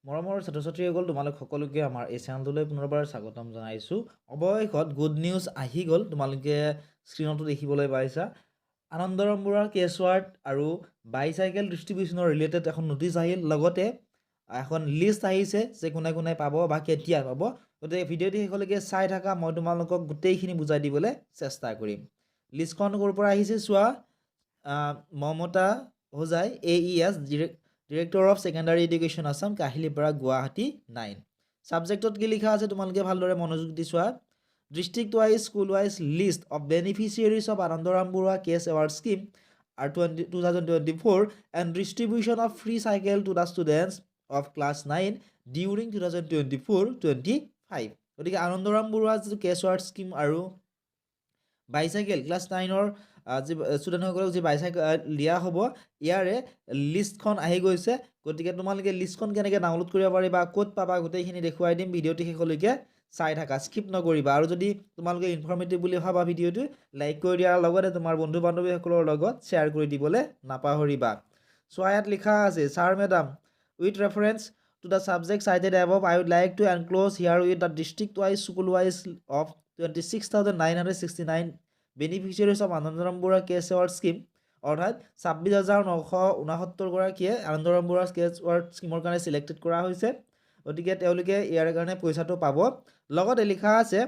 মৰমৰ ছাত্ৰ-ছাত্ৰীসকল তোমালোক সকলোকে আমাৰ এই চেনেলটোলৈ পুনৰবাৰ স্বাগতম জনাইছোঁ। অৱশেষত গুড নিউজ আহি গ'ল, তোমালোকে স্ক্ৰীনতো দেখিবলৈ পাইছা। আনন্দৰাম বৰুৱাৰ কেছৱাৰ্ড আৰু বাইচাইকেল ডিষ্ট্ৰিবিউশ্যনৰ ৰিলেটেড এখন নটিচ আহিল, লগতে এখন লিষ্ট আহিছে যে কোনে কোনে পাব বা কেতিয়া পাব। গতিকে ভিডিঅ'টি শেষলৈকে চাই থাকা, মই তোমালোকক গোটেইখিনি বুজাই দিবলৈ চেষ্টা কৰিম। লিষ্টখন ক'ৰ পৰা আহিছে চোৱা। Mamata Hojai AES director of secondary education Assam, Kahilipara, Guwahati 9। ছাবজেক্টত কি লিখা আছে তোমালোকে ভালদৰে মনোযোগ দি চোৱা। District wise school wise list of beneficiaries of Anandaram Barua cash award scheme আর 2024 and distribution of free cycle to the students of class 9 during 2024-25। গতিকে আনন্দৰাম বৰুৱা যিটো কেছ এৱাৰ্ড স্কিম আৰু বাইচাইকেল ক্লাছ 9ৰ যি ষ্টুডেণ্টসকলক যি বাইচাইকেল দিয়া হ'ব, ইয়াৰে লিষ্টখন আহি গৈছে। গতিকে তোমালোকে লিষ্টখন কেনেকৈ ডাউনলোড কৰিব পাৰিবা, ক'ত পাবা, গোটেইখিনি দেখুৱাই দিম। ভিডিঅ'টি শেষলৈকে চাই থাকা, স্কিপ নকৰিবা। আৰু যদি তোমালোকে ইনফৰ্মেটিভ বুলি ভাবা ভিডিঅ'টো, লাইক কৰি দিয়াৰ লগতে তোমাৰ বন্ধু বান্ধৱীসকলৰ লগত শ্বেয়াৰ কৰি দিবলৈ নাপাহৰিবা। চোৱা, ইয়াত লিখা আছে, sir madam, with reference to the subject cited above, I would like to enclose here with the district-wise, school-wise of 26,969 beneficiaries of Anandaram Barua cash award scheme, অৰ্থাৎ 26,969 গৰাকীয়ে আনন্দৰাম বৰুৱা কেছ এৱাৰ্ড স্কিমৰ কাৰণে চিলেক্টেড কৰা হৈছে। গতিকে তেওঁলোকে ইয়াৰ কাৰণে পইচাটো পাব। লগতে লিখা আছে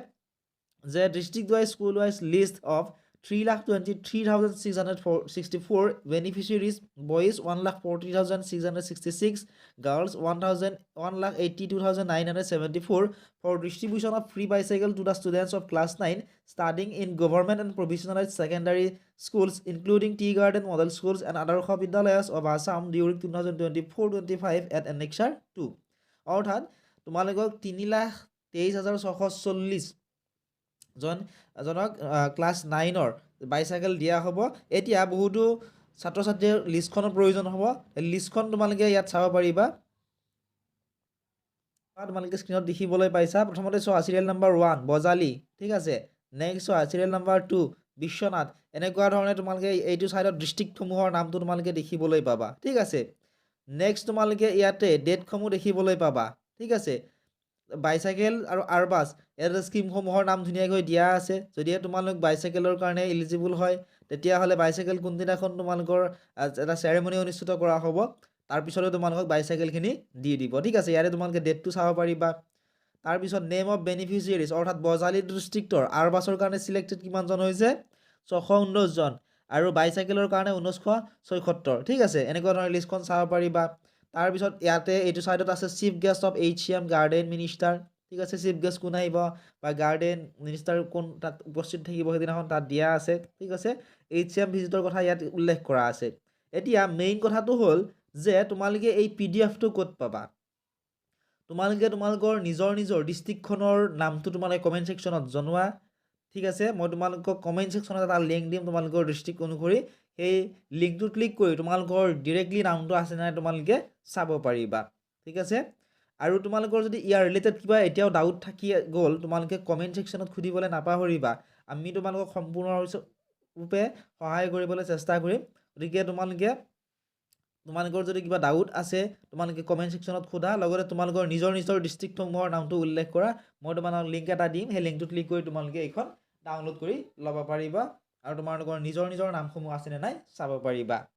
যে district-wise school-wise list of 3,23,664 beneficiaries, boys 1,40,666, girls 1,82,974 for distribution of free bicycle to the students of class 9 studying in government and provisionalized secondary schools including Tea Garden Model Schools and Adarsha Vidyalayas of Assam during 2024-25 at Annexure 2। অৰ্থাৎ তোমালোকক 3,23,640 জনক class 9ৰ bicycle দিয়া হ'ব। এতিয়া বহুতো ছাত্ৰ ছাত্ৰীৰ লিষ্টখনৰ প্ৰয়োজন হ'ব। লিষ্টখন তোমালোকে ইয়াত চাব পাৰিবা, তোমালোকে স্ক্ৰীনত দেখিবলৈ পাইছা। প্ৰথমতে চোৱা, চিৰিয়েল নাম্বাৰ 1 বজালি, ঠিক আছে। নেক্সট চোৱা, চিৰিয়েল নাম্বাৰ 2 বিশ্বনাথ। এনেকুৱা ধৰণে তোমালোকে এইটো ছাইডত ডিষ্ট্ৰিক্টসমূহৰ নামটো তোমালোকে দেখিবলৈ পাবা, ঠিক আছে। নেক্সট তোমালোকে ইয়াতে ডেটসমূহ দেখিবলৈ পাবা, ঠিক আছে। বাইচাইকেল আৰু আৰবাছ ইয়াতে স্কিমসমূহৰ নাম ধুনীয়াকৈ দিয়া আছে। যদিহে তোমালোক বাইচাইকেলৰ কাৰণে এলিজিবল হয়, তেতিয়াহ'লে বাইচাইকেল কোনদিনাখন তোমালোকৰ এটা চেৰেমনি অনুষ্ঠিত কৰা হ'ব, তাৰপিছতে তোমালোকক বাইচাইকেলখিনি দি দিব, ঠিক আছে। ইয়াতে তোমালোকে ডেটটো চাব পাৰিবা। তাৰপিছত নেম অফ বেনিফিচিয়াৰিজ, অৰ্থাৎ বজালি ডিষ্ট্ৰিক্টৰ আৰবাছৰ কাৰণে চিলেক্টেড কিমানজন হৈছে, 619 জন, আৰু বাইচাইকেলৰ কাৰণে 1976, ঠিক আছে। এনেকুৱা ধৰণৰ লিষ্টখন চাব পাৰিবা। তাৰপিছত ইয়াতে এইটো ছাইডত আছে chief guest of HCM garden minister, ঠিক আছে। চিফ গেষ্ট কোন আহিব বা গাৰ্ডেন মিনিষ্টাৰ কোন তাত উপস্থিত থাকিব সেইদিনাখন তাত দিয়া আছে, ঠিক আছে। HCM ভিজিটৰ কথা ইয়াত উল্লেখ কৰা আছে। এতিয়া মেইন কথাটো হ'ল যে তোমালোকে এই PDF-টো ক'ত পাবা। তোমালোকে তোমালোকৰ নিজৰ ডিষ্ট্ৰিক্টখনৰ নামটো তোমালোকে কমেণ্ট ছেকশ্যনত জনোৱা, ঠিক আছে। মই তোমালোকক কমেণ্ট ছেকশ্যনত এটা লিংক দিম, তোমালোকৰ ডিষ্ট্ৰিক্ট অনুসৰি সেই লিংকটো ক্লিক কৰি তোমালোকৰ ডিৰেক্টলি নামটো আছে নাই তোমালোকে চাব পাৰিবা, ঠিক আছে। আৰু তোমালোকৰ যদি ইয়াৰ ৰিলেটেড কিবা এতিয়াও ডাউট থাকি গ'ল, তোমালোকে কমেণ্ট ছেকশ্যনত সুধিবলৈ নাপাহৰিবা। আমি তোমালোকক সম্পূৰ্ণৰূপে সহায় কৰিবলৈ চেষ্টা কৰিম। গতিকে তোমালোকৰ যদি কিবা ডাউট আছে, তোমালোকে কমেণ্ট ছেকশ্যনত সোধা, লগতে তোমালোকৰ নিজৰ ডিষ্ট্ৰিক্টসমূহৰ নামটো উল্লেখ কৰা। মই তোমালোকক লিংক এটা দিম, সেই লিংকটো ক্লিক কৰি তোমালোকে এইখন ডাউনলোড কৰি ল'ব পাৰিবা আৰু তোমালোকৰ নিজৰ নামসমূহ আছেনে নাই চাব পাৰিবা।